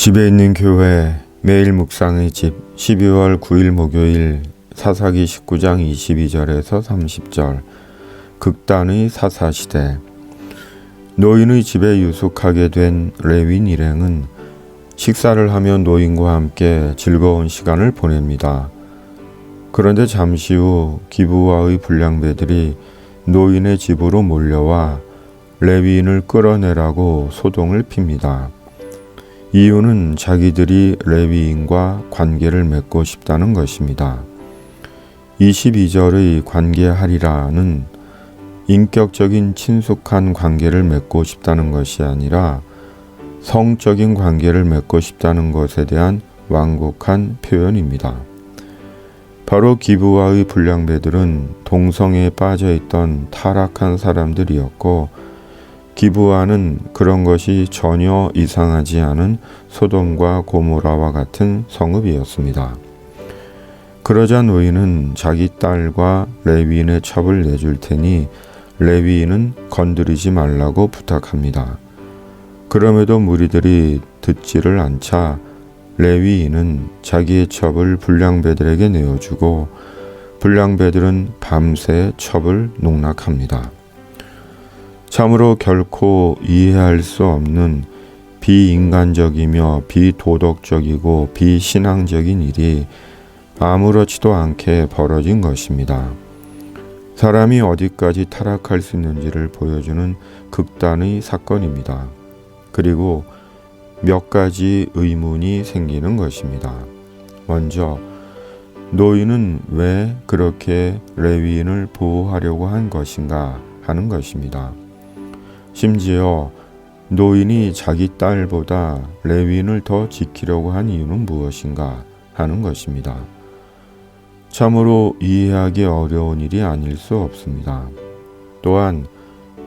집에 있는 교회 매일 묵상의 집 12월 9일 목요일 사사기 19장 22절에서 30절 극단의 사사시대. 노인의 집에 유숙하게 된 레위인 일행은 식사를 하며 노인과 함께 즐거운 시간을 보냅니다. 그런데 잠시 후 기브와의 불량배들이 노인의 집으로 몰려와 레위인을 끌어내라고 소동을 핍니다. 이유는 자기들이 레위인과 관계를 맺고 싶다는 것입니다. 22절의 관계하리라는 인격적인 친숙한 관계를 맺고 싶다는 것이 아니라 성적인 관계를 맺고 싶다는 것에 대한 완곡한 표현입니다. 바로 기브와의 불량배들은 동성애에 빠져있던 타락한 사람들이었고, 기브와는 그런 것이 전혀 이상하지 않은 소돔과 고모라와 같은 성읍이었습니다. 그러자 노인은 자기 딸과 레위인의 첩을 내줄 테니 레위인은 건드리지 말라고 부탁합니다. 그럼에도 무리들이 듣지를 않자 레위인은 자기의 첩을 불량배들에게 내어주고 불량배들은 밤새 첩을 농락합니다. 참으로 결코 이해할 수 없는 비인간적이며 비도덕적이고 비신앙적인 일이 아무렇지도 않게 벌어진 것입니다. 사람이 어디까지 타락할 수 있는지를 보여주는 극단의 사건입니다. 그리고 몇 가지 의문이 생기는 것입니다. 먼저, 노인은 왜 그렇게 레위인을 보호하려고 한 것인가 하는 것입니다. 심지어 노인이 자기 딸보다 레위인을 더 지키려고 한 이유는 무엇인가 하는 것입니다. 참으로 이해하기 어려운 일이 아닐 수 없습니다. 또한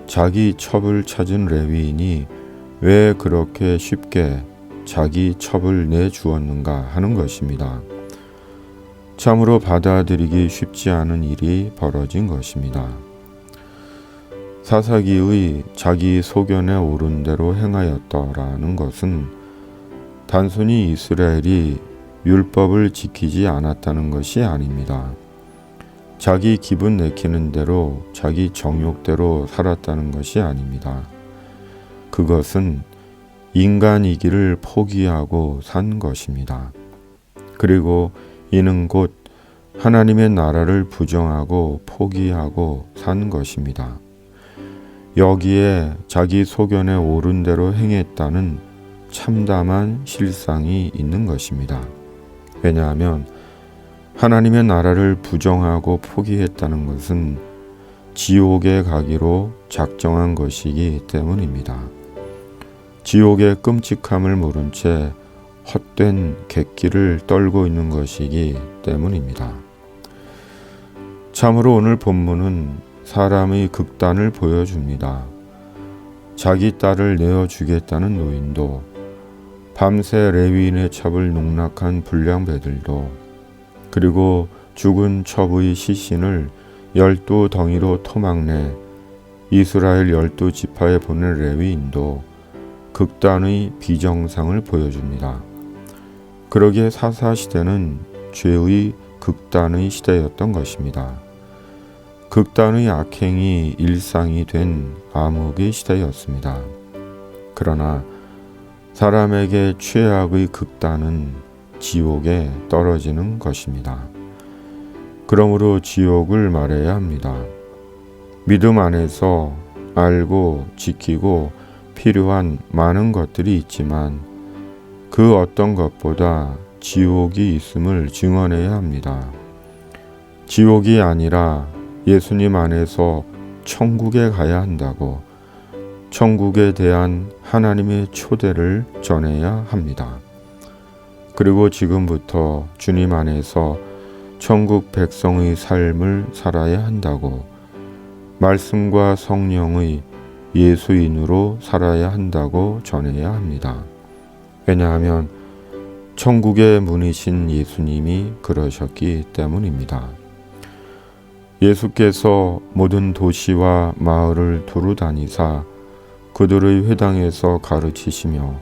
자기 첩을 찾은 레위인이 왜 그렇게 쉽게 자기 첩을 내주었는가 하는 것입니다. 참으로 받아들이기 쉽지 않은 일이 벌어진 것입니다. 사사기의 자기 소견에 오른 대로 행하였더라는 것은 단순히 이스라엘이 율법을 지키지 않았다는 것이 아닙니다. 자기 기분 내키는 대로 자기 정욕대로 살았다는 것이 아닙니다. 그것은 인간이기를 포기하고 산 것입니다. 그리고 이는 곧 하나님의 나라를 부정하고 포기하고 산 것입니다. 여기에 자기 소견에 오른 대로 행했다는 참담한 실상이 있는 것입니다. 왜냐하면 하나님의 나라를 부정하고 포기했다는 것은 지옥에 가기로 작정한 것이기 때문입니다. 지옥의 끔찍함을 모른 채 헛된 객기를 떨고 있는 것이기 때문입니다. 참으로 오늘 본문은 사람의 극단을 보여줍니다. 자기 딸을 내어주겠다는 노인도, 밤새 레위인의 첩을 농락한 불량배들도, 그리고 죽은 첩의 시신을 12덩이로 토막내 이스라엘 12지파에 보낸 레위인도 극단의 비정상을 보여줍니다. 그러기에 사사시대는 죄의 극단의 시대였던 것입니다. 극단의 악행이 일상이 된 암흑의 시대였습니다. 그러나 사람에게 최악의 극단은 지옥에 떨어지는 것입니다. 그러므로 지옥을 말해야 합니다. 믿음 안에서 알고 지키고 필요한 많은 것들이 있지만 그 어떤 것보다 지옥이 있음을 증언해야 합니다. 지옥이 아니라 예수님 안에서 천국에 가야 한다고 천국에 대한 하나님의 초대를 전해야 합니다. 그리고 지금부터 주님 안에서 천국 백성의 삶을 살아야 한다고, 말씀과 성령의 예수인으로 살아야 한다고 전해야 합니다. 왜냐하면 천국의 문이신 예수님이 그러셨기 때문입니다. 예수께서 모든 도시와 마을을 두루 다니사 그들의 회당에서 가르치시며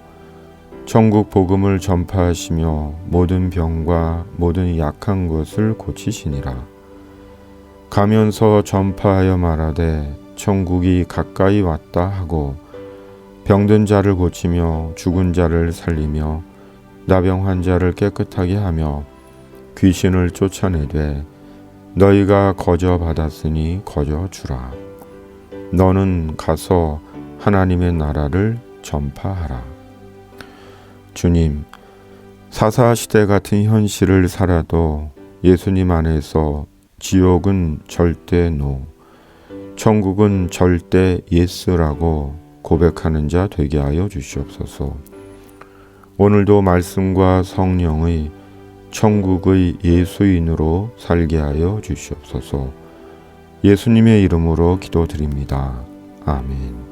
천국 복음을 전파하시며 모든 병과 모든 약한 것을 고치시니라. 가면서 전파하여 말하되 천국이 가까이 왔다 하고 병든 자를 고치며 죽은 자를 살리며 나병 환자를 깨끗하게 하며 귀신을 쫓아내되 너희가 거저 받았으니 거저 주라. 너는 가서 하나님의 나라를 전파하라. 주님, 사사시대 같은 현실을 살아도 예수님 안에서 지옥은 절대 노, 천국은 절대 예스라고 고백하는 자 되게 하여 주시옵소서. 오늘도 말씀과 성령의 천국의 예수인으로 살게 하여 주시옵소서. 예수님의 이름으로 기도드립니다. 아멘.